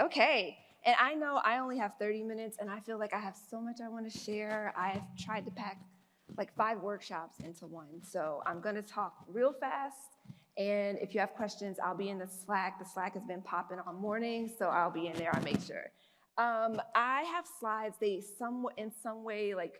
Okay. And I know I only have 30 minutes, and I feel like I have so much I want to share. I've tried to pack like 5 workshops into one. So I'm going to talk real fast. And if you have questions, I'll be in the Slack. The Slack has been popping all morning, so I'll be in there. I'll make sure. I have slides. They in some way like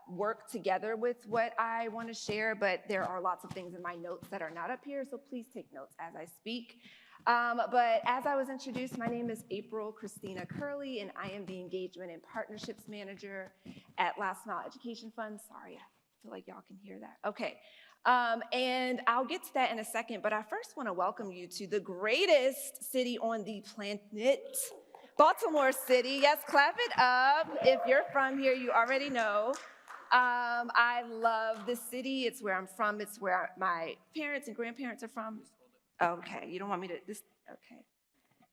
work together with what I want to share, but there are lots of things in my notes that are not up here, so please take notes as I speak. But as I was introduced, my name is April Christina Curley, and I am the Engagement and Partnerships Manager at Last Mile Education Fund. Sorry, I feel like y'all can hear that. Okay, and I'll get to that in a second, but I first want to welcome you to the greatest city on the planet, Baltimore City. Yes, clap it up. If you're from here, you already know. I love this city. It's where I'm from. It's where my parents and grandparents are from. Okay, you don't want me to, okay.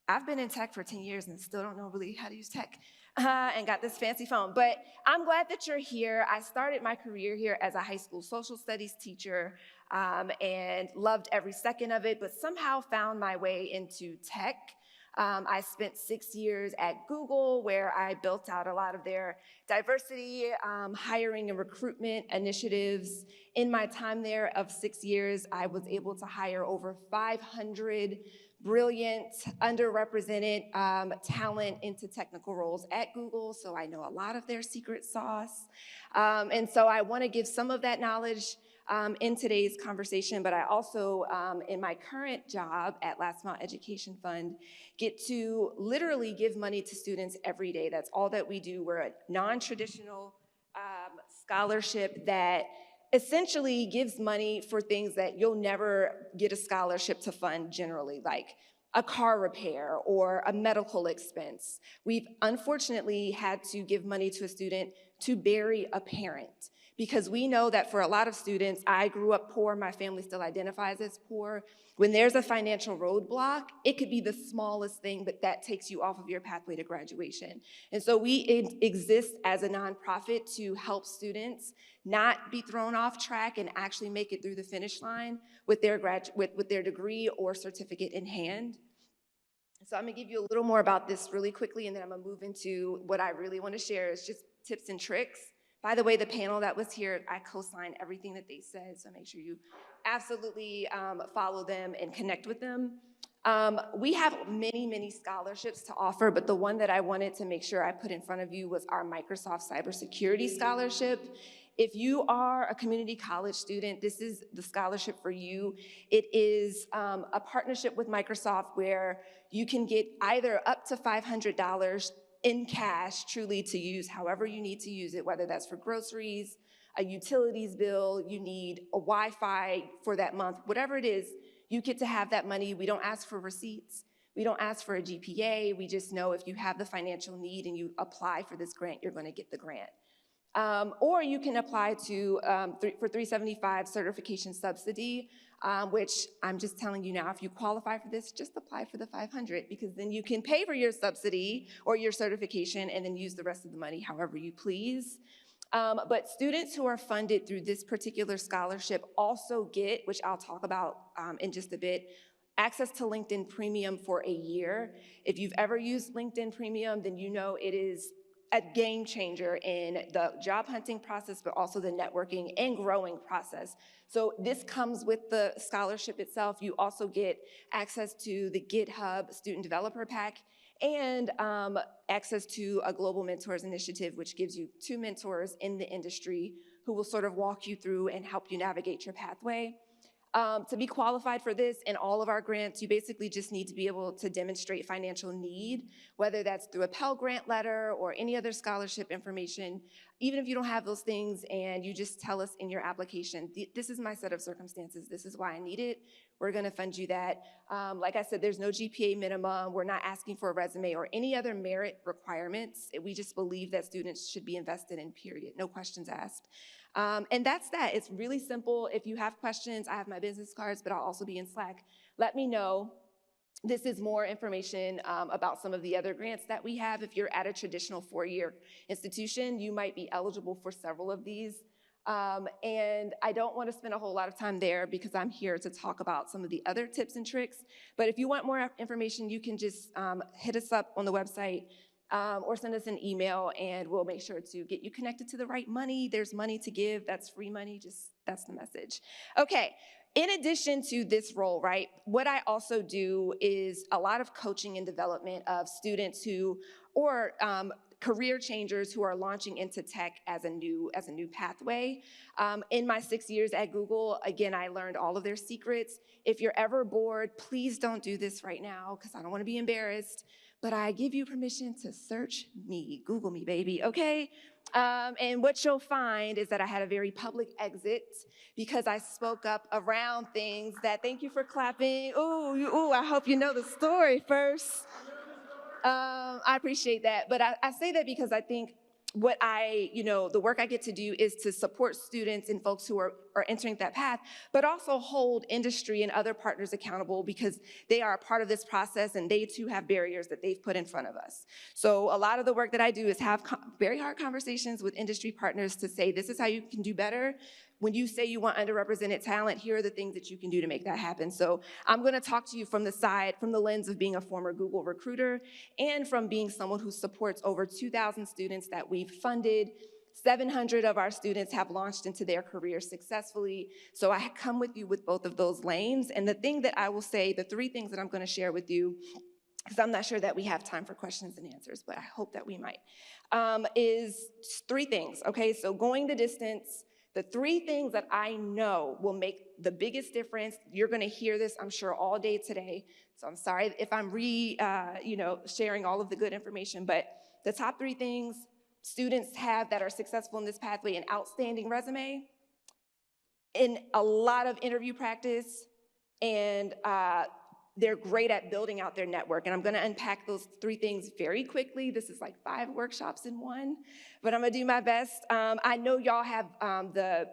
I've been in tech for 10 years and still don't know really how to use tech and got this fancy phone. But I'm glad that you're here. I started my career here as a high school social studies teacher and loved every second of it, but somehow found my way into tech. I spent 6 years at Google, where I built out a lot of their diversity, hiring and recruitment initiatives. In my time there of 6 years, I was able to hire over 500 brilliant, underrepresented talent into technical roles at Google, so I know a lot of their secret sauce. And so I want to give some of that knowledge in today's conversation, but I also, in my current job at Last Mile Education Fund, get to literally give money to students every day. That's all that we do. We're a non-traditional scholarship that essentially gives money for things that you'll never get a scholarship to fund generally, like a car repair or a medical expense. We've unfortunately had to give money to a student to bury a parent, because we know that for a lot of students, I grew up poor, my family still identifies as poor. When there's a financial roadblock, it could be the smallest thing, but that takes you off of your pathway to graduation. And so we exist as a nonprofit to help students not be thrown off track and actually make it through the finish line with their degree or certificate in hand. So I'm gonna give you a little more about this really quickly, and then I'm gonna move into what I really wanna share is just tips and tricks. By the way, the panel that was here, I co-signed everything that they said, so make sure you absolutely follow them and connect with them. We have many, many scholarships to offer, but the one that I wanted to make sure I put in front of you was our Microsoft Cybersecurity Scholarship. If you are a community college student, this is the scholarship for you. It is a partnership with Microsoft where you can get either up to $500 in cash, truly to use however you need to use it, whether that's for groceries, a utilities bill, you need a Wi-Fi for that month, whatever it is, you get to have that money. We don't ask for receipts. We don't ask for a GPA. We just know if you have the financial need and you apply for this grant, you're going to get the grant. Or you can apply to for 375 certification subsidy, which I'm just telling you now, if you qualify for this, just apply for the 500, because then you can pay for your subsidy or your certification and then use the rest of the money however you please. But students who are funded through this particular scholarship also get, which I'll talk about in just a bit, access to LinkedIn Premium for a year. If you've ever used LinkedIn Premium, then you know it is a game changer in the job hunting process, but also the networking and growing process. So this comes with the scholarship itself. You also get access to the GitHub Student Developer Pack and access to a Global Mentors Initiative, which gives you 2 mentors in the industry who will sort of walk you through and help you navigate your pathway. To be qualified for this and all of our grants, you basically just need to be able to demonstrate financial need, whether that's through a Pell Grant letter or any other scholarship information. Even if you don't have those things and you just tell us in your application, this is my set of circumstances, this is why I need it, we're gonna fund you that. Like I said, there's no GPA minimum, we're not asking for a resume or any other merit requirements. We just believe that students should be invested in, period, no questions asked. And that's that. It's really simple. If you have questions, I have my business cards, but I'll also be in Slack. Let me know. This is more information about some of the other grants that we have. If you're at a traditional 4-year institution, you might be eligible for several of these. And I don't want to spend a whole lot of time there because I'm here to talk about some of the other tips and tricks. But if you want more information, you can just hit us up on the website or send us an email, and we'll make sure to get you connected to the right money. There's money to give. That's free money. That's the message. Okay. In addition to this role, right, what I also do is a lot of coaching and development of students or career changers who are launching into tech as a new pathway. In my 6 years at Google, again, I learned all of their secrets. If you're ever bored, please don't do this right now because I don't want to be embarrassed, but I give you permission to search me, Google me, baby, okay? And what you'll find is that I had a very public exit because I spoke up around things that, thank you for clapping. Ooh, I hope you know the story first. I appreciate that, but I say that because I think the work I get to do is to support students and folks who are entering that path, but also hold industry and other partners accountable because they are a part of this process and they too have barriers that they've put in front of us. So a lot of the work that I do is have very hard conversations with industry partners to say, this is how you can do better. When you say you want underrepresented talent, here are the things that you can do to make that happen. So I'm going to talk to you from the lens of being a former Google recruiter and from being someone who supports over 2,000 students that we've funded. 700 of our students have launched into their careers successfully. So I come with you with both of those lanes. And the thing that I will say, the three things that I'm going to share with you, because I'm not sure that we have time for questions and answers, but I hope that we might, is three things, okay? So going the distance, the three things that I know will make the biggest difference. You're going to hear this, I'm sure, all day today. So I'm sorry if I'm sharing all of the good information, but the top three things students have that are successful in this pathway: an outstanding resume, in a lot of interview practice, and they're great at building out their network. And I'm going to unpack those three things very quickly. This is like 5 workshops in one, but I'm going to do my best. I know y'all have the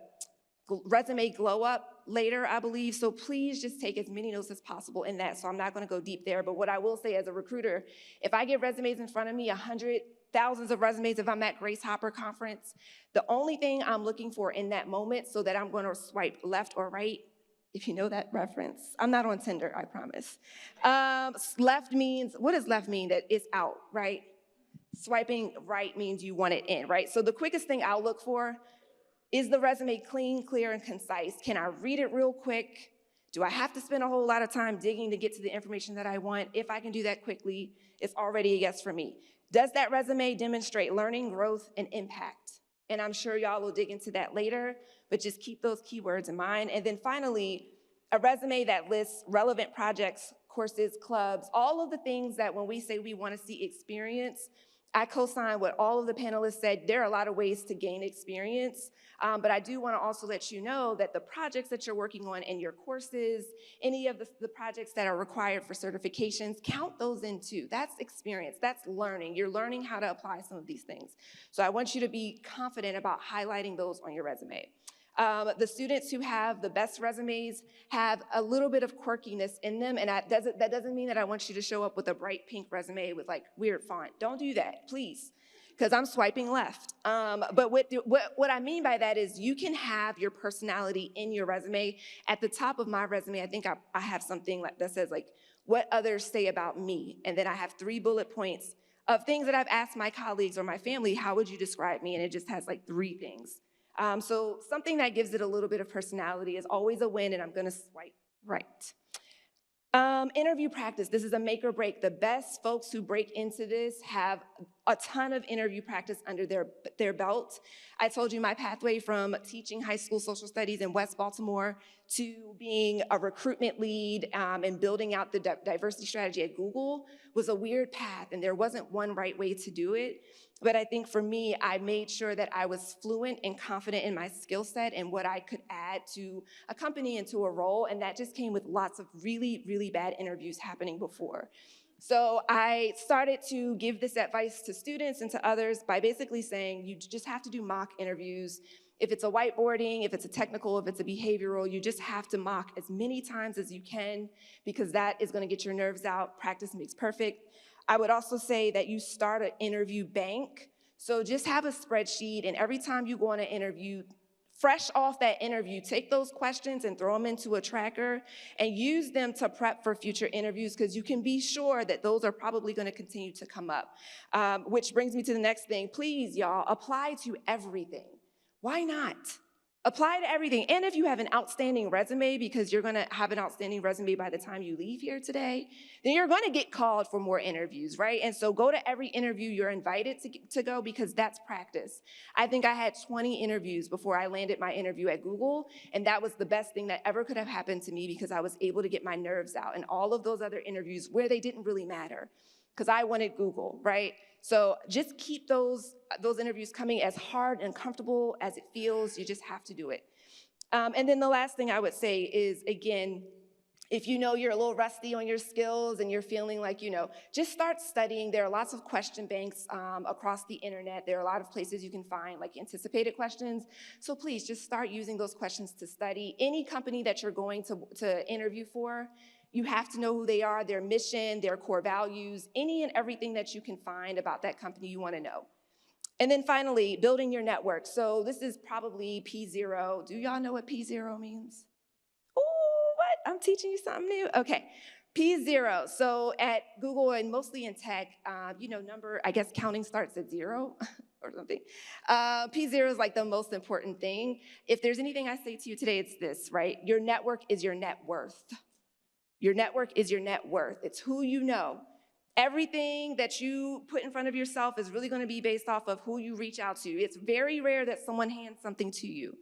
resume glow up later, I believe, so please just take as many notes as possible in that. So I'm not going to go deep there, but what I will say as a recruiter, if I get resumes in front of me, thousands of resumes, if I'm at Grace Hopper conference, the only thing I'm looking for in that moment so that I'm going to swipe left or right, if you know that reference. I'm not on Tinder, I promise. Left means, what does left mean? That it's out, right? Swiping right means you want it in, right? So the quickest thing I'll look for is the resume clean, clear, and concise. Can I read it real quick? Do I have to spend a whole lot of time digging to get to the information that I want? If I can do that quickly, it's already a yes for me. Does that resume demonstrate learning, growth, and impact? And I'm sure y'all will dig into that later, but just keep those keywords in mind. And then finally, a resume that lists relevant projects, courses, clubs, all of the things that when we say we want to see experience, I co-sign what all of the panelists said. There are a lot of ways to gain experience, but I do want to also let you know that the projects that you're working on in your courses, any of the projects that are required for certifications, count those in too. That's experience, that's learning. You're learning how to apply some of these things. So I want you to be confident about highlighting those on your resume. The students who have the best resumes have a little bit of quirkiness in them, and that doesn't mean that I want you to show up with a bright pink resume with like weird font. Don't do that, please, because I'm swiping left. But what I mean by that is you can have your personality in your resume. At the top of my resume, I think I have something that says like, what others say about me, and then I have 3 bullet points of things that I've asked my colleagues or my family, how would you describe me? And it just has like 3 things. So something that gives it a little bit of personality is always a win, and I'm going to swipe right. Interview practice. This is a make or break. The best folks who break into this have a ton of interview practice under their belt. I told you my pathway from teaching high school social studies in West Baltimore to being a recruitment lead and building out the diversity strategy at Google was a weird path, and there wasn't one right way to do it. But I think for me, I made sure that I was fluent and confident in my skill set and what I could add to a company and to a role, and that just came with lots of really, really bad interviews happening before. So I started to give this advice to students and to others by basically saying you just have to do mock interviews. If it's a whiteboarding, if it's a technical, if it's a behavioral, you just have to mock as many times as you can because that is going to get your nerves out. Practice makes perfect. I would also say that you start an interview bank. So just have a spreadsheet, and every time you go on an interview, fresh off that interview, take those questions and throw them into a tracker and use them to prep for future interviews, because you can be sure that those are probably going to continue to come up. Which brings me to the next thing. Please, y'all, apply to everything. Why not? Apply to everything. And if you have an outstanding resume, because you're going to have an outstanding resume by the time you leave here today, then you're going to get called for more interviews, right? And so go to every interview you're invited to go, because that's practice. I think I had 20 interviews before I landed my interview at Google, and that was the best thing that ever could have happened to me, because I was able to get my nerves out. And all of those other interviews where they didn't really matter, because I wanted Google, right? So just keep those interviews coming, as hard and comfortable as it feels. You just have to do it. And then the last thing I would say is, again, if you know you're a little rusty on your skills and you're feeling like, just start studying. There are lots of question banks across the internet. There are a lot of places you can find like anticipated questions. So please just start using those questions to study. Any company that you're going to interview for, you have to know who they are, their mission, their core values, any and everything that you can find about that company you want to know. And then finally, building your network. So this is probably P0. Do y'all know what P0 means? Oh, what? I'm teaching you something new? Okay. P0. So at Google and mostly in tech, number, I guess counting starts at 0 or something. P0 is like the most important thing. If there's anything I say to you today, it's this, right? Your network is your net worth. Your network is your net worth. It's who you know. Everything that you put in front of yourself is really going to be based off of who you reach out to. It's very rare that someone hands something to you.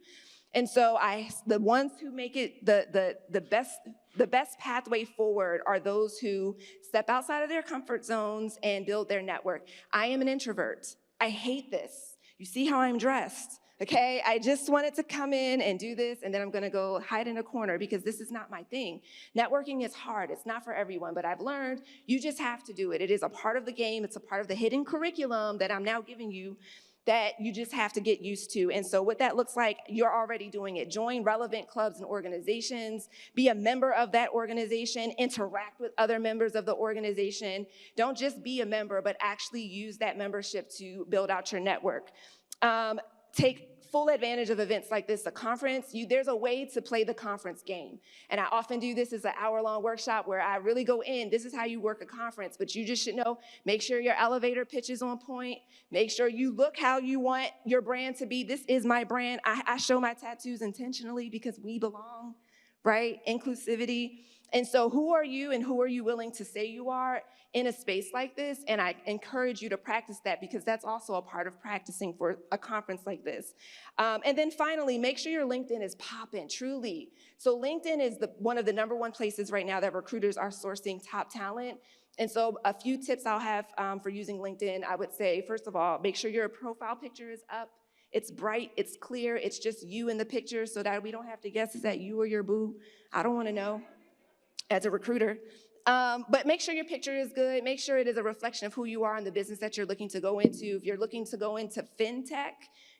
And so the ones who make it the best pathway forward are those who step outside of their comfort zones and build their network. I am an introvert. I hate this. You see how I'm dressed. Okay, I just wanted to come in and do this, and then I'm gonna go hide in a corner because this is not my thing. Networking is hard, it's not for everyone, but I've learned you just have to do it. It is a part of the game, it's a part of the hidden curriculum that I'm now giving you that you just have to get used to. And so what that looks like, you're already doing it. Join relevant clubs and organizations, be a member of that organization, interact with other members of the organization. Don't just be a member, but actually use that membership to build out your network. Take full advantage of events like this, a conference. There's a way to play the conference game. And I often do this as an hour-long workshop where I really go in. This is how you work a conference, but you just should know, make sure your elevator pitch is on point. Make sure you look how you want your brand to be. This is my brand. I show my tattoos intentionally because we belong, right? Inclusivity. And so who are you and who are you willing to say you are in a space like this? And I encourage you to practice that, because that's also a part of practicing for a conference like this. And then finally, make sure your LinkedIn is popping, truly. So LinkedIn is one of the #1 places right now that recruiters are sourcing top talent. And so a few tips I'll have for using LinkedIn, I would say, first of all, make sure your profile picture is up. It's bright, it's clear, it's just you in the picture so that we don't have to guess, is that you or your boo? I don't want to know as a recruiter. But make sure your picture is good. Make sure it is a reflection of who you are in the business that you're looking to go into. If you're looking to go into fintech,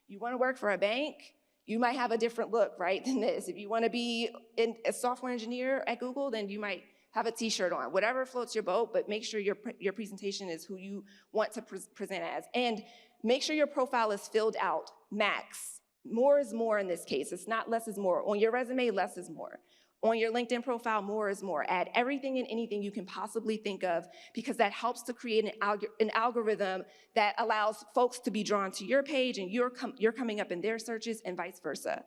you want to work for a bank, you might have a different look, right, than this. If you want to be a software engineer at Google, then you might have a t-shirt on. Whatever floats your boat, but make sure your presentation is who you want to present as. And make sure your profile is filled out, max. More is more in this case. It's not less is more. On your resume, less is more. On your LinkedIn profile, more is more. Add everything and anything you can possibly think of, because that helps to create an algorithm that allows folks to be drawn to your page, and you're coming up in their searches and vice versa.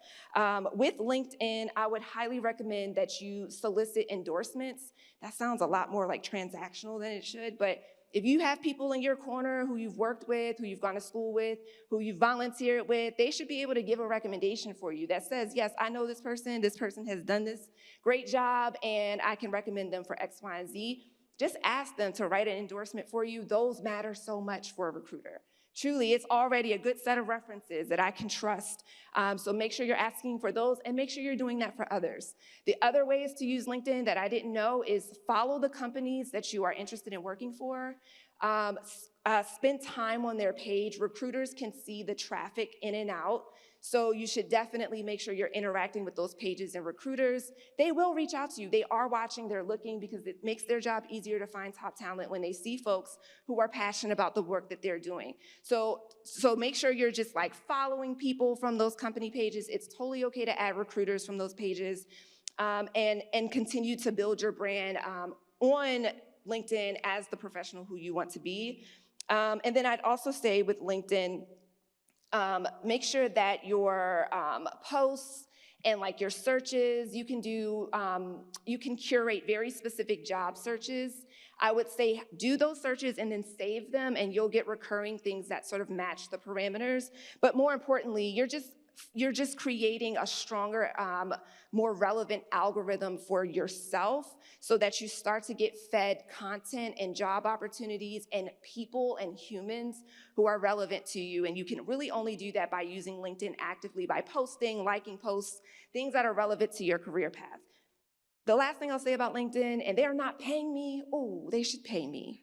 With LinkedIn, I would highly recommend that you solicit endorsements. That sounds a lot more like transactional than it should, but if you have people in your corner who you've worked with, who you've gone to school with, who you've volunteered with, they should be able to give a recommendation for you that says, yes, I know this person has done this great job, and I can recommend them for X, Y, and Z. Just ask them to write an endorsement for you. Those matter so much for a recruiter. Truly, it's already a good set of references that I can trust. So make sure you're asking for those, and make sure you're doing that for others. The other ways to use LinkedIn that I didn't know is follow the companies that you are interested in working for. Spend time on their page. Recruiters can see the traffic in and out. So you should definitely make sure you're interacting with those pages and recruiters. They will reach out to you. They are watching, they're looking, because it makes their job easier to find top talent when they see folks who are passionate about the work that they're doing. So make sure you're just like following people from those company pages. It's totally okay to add recruiters from those pages, and continue to build your brand on LinkedIn as the professional who you want to be. And then I'd also say with LinkedIn, make sure that your posts and like your searches, you can curate very specific job searches. I would say do those searches and then save them, and you'll get recurring things that sort of match the parameters. But more importantly, you're just creating a stronger, more relevant algorithm for yourself, so that you start to get fed content and job opportunities and people and humans who are relevant to you. And you can really only do that by using LinkedIn actively, by posting, liking posts, things that are relevant to your career path. The last thing I'll say about LinkedIn, and they're not paying me, oh, they should pay me.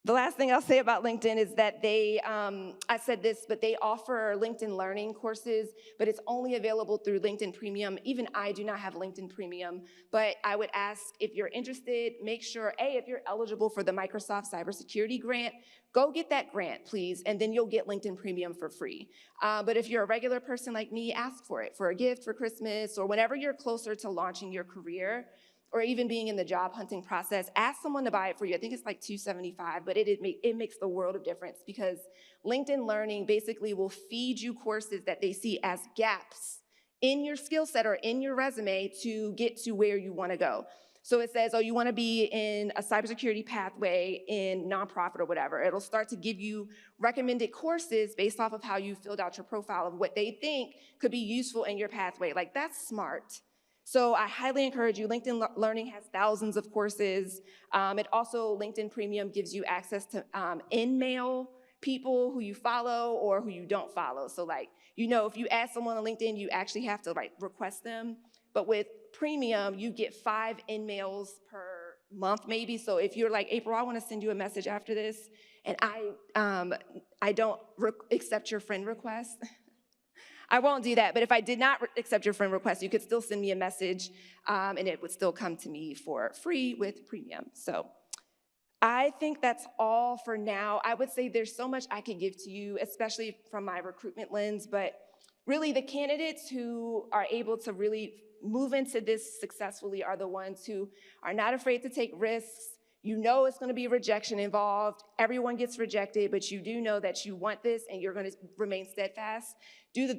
The last thing I'll say about LinkedIn is that I said this, but they offer LinkedIn Learning courses, but it's only available through LinkedIn Premium. Even I do not have LinkedIn Premium, but I would ask, if you're interested, make sure, if you're eligible for the Microsoft Cybersecurity Grant, go get that grant, please, and then you'll get LinkedIn Premium for free. But if you're a regular person like me, ask for it, for a gift for Christmas, or whenever you're closer to launching your career, or even being in the job hunting process, ask someone to buy it for you. I think it's like $2.75, but it makes the world of difference, because LinkedIn Learning basically will feed you courses that they see as gaps in your skill set or in your resume to get to where you want to go. So it says, you want to be in a cybersecurity pathway in nonprofit or whatever. It'll start to give you recommended courses based off of how you filled out your profile of what they think could be useful in your pathway. Like, that's smart. So I highly encourage you. LinkedIn Learning has thousands of courses. It also, LinkedIn Premium gives you access to in-mail people who you follow or who you don't follow. So like, if you add someone on LinkedIn, you actually have to like request them. But with Premium, you get 5 in-mails per month maybe. So if you're like, April, I want to send you a message after this, and I don't accept your friend request, I won't do that, but if I did not accept your friend request, you could still send me a message, and it would still come to me for free with Premium. So I think that's all for now. I would say there's so much I could give to you, especially from my recruitment lens, but really the candidates who are able to really move into this successfully are the ones who are not afraid to take risks. You know it's going to be rejection involved. Everyone gets rejected, but you do know that you want this and you're going to remain steadfast. Do the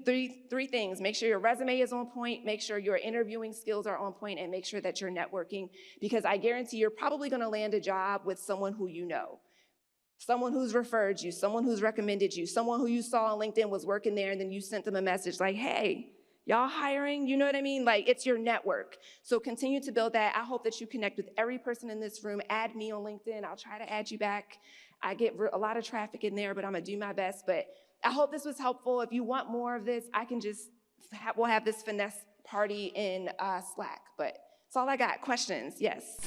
three things. Make sure your resume is on point, make sure your interviewing skills are on point, and make sure that you're networking, because I guarantee you're probably going to land a job with someone who you know, someone who's referred you, someone who's recommended you, someone who you saw on LinkedIn was working there, and then you sent them a message like, hey, y'all hiring? You know what I mean? Like, it's your network. So continue to build that. I hope that you connect with every person in this room. Add me on LinkedIn. I'll try to add you back. I get a lot of traffic in there, but I'm going to do my best. But I hope this was helpful. If you want more of this, we'll have this finesse party in Slack. But that's all I got. Questions? Yes.